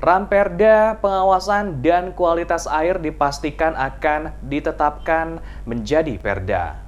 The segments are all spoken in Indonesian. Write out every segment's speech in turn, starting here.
Ranperda pengawasan dan kualitas air dipastikan akan ditetapkan menjadi perda.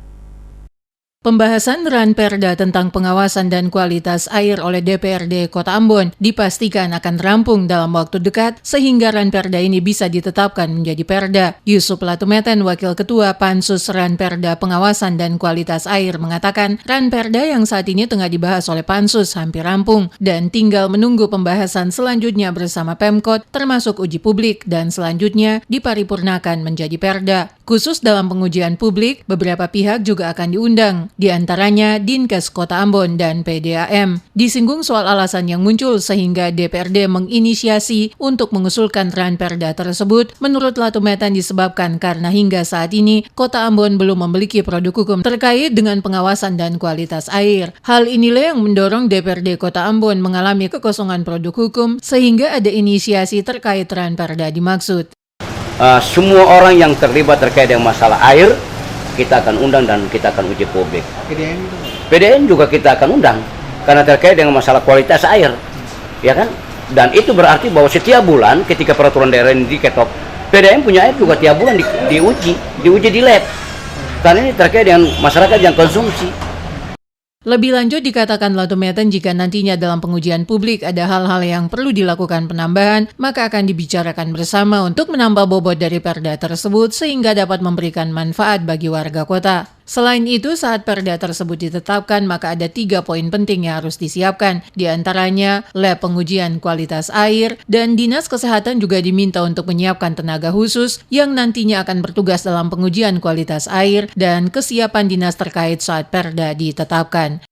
Pembahasan Ranperda tentang pengawasan dan kualitas air oleh DPRD Kota Ambon dipastikan akan rampung dalam waktu dekat sehingga Ranperda ini bisa ditetapkan menjadi perda. Yusuf Latumeten, Wakil Ketua Pansus Ranperda Pengawasan dan Kualitas Air mengatakan Ranperda yang saat ini tengah dibahas oleh Pansus hampir rampung dan tinggal menunggu pembahasan selanjutnya bersama Pemkot termasuk uji publik dan selanjutnya diparipurnakan menjadi perda. Khusus dalam pengujian publik, beberapa pihak juga akan diundang, di antaranya Dinkes Kota Ambon dan PDAM. Disinggung soal alasan yang muncul sehingga DPRD menginisiasi untuk mengusulkan Ranperda tersebut, menurut Latumeten disebabkan karena hingga saat ini Kota Ambon belum memiliki produk hukum terkait dengan pengawasan dan kualitas air. Hal inilah yang mendorong DPRD Kota Ambon mengalami kekosongan produk hukum sehingga ada inisiasi terkait Ranperda dimaksud. Semua orang yang terlibat terkait dengan masalah air kita akan undang dan kita akan uji publik. PDN juga kita akan undang karena terkait dengan masalah kualitas air, ya kan? Dan itu berarti bahwa setiap bulan ketika peraturan daerah ini diketok, PDN punya air juga tiap bulan diuji di lab. Karena ini terkait dengan masyarakat yang konsumsi. Lebih lanjut dikatakan Latumeten jika nantinya dalam pengujian publik ada hal-hal yang perlu dilakukan penambahan, maka akan dibicarakan bersama untuk menambah bobot dari perda tersebut sehingga dapat memberikan manfaat bagi warga kota. Selain itu, saat perda tersebut ditetapkan, maka ada 3 poin penting yang harus disiapkan. Di antaranya, lab pengujian kualitas air, dan Dinas Kesehatan juga diminta untuk menyiapkan tenaga khusus yang nantinya akan bertugas dalam pengujian kualitas air dan kesiapan dinas terkait saat perda ditetapkan.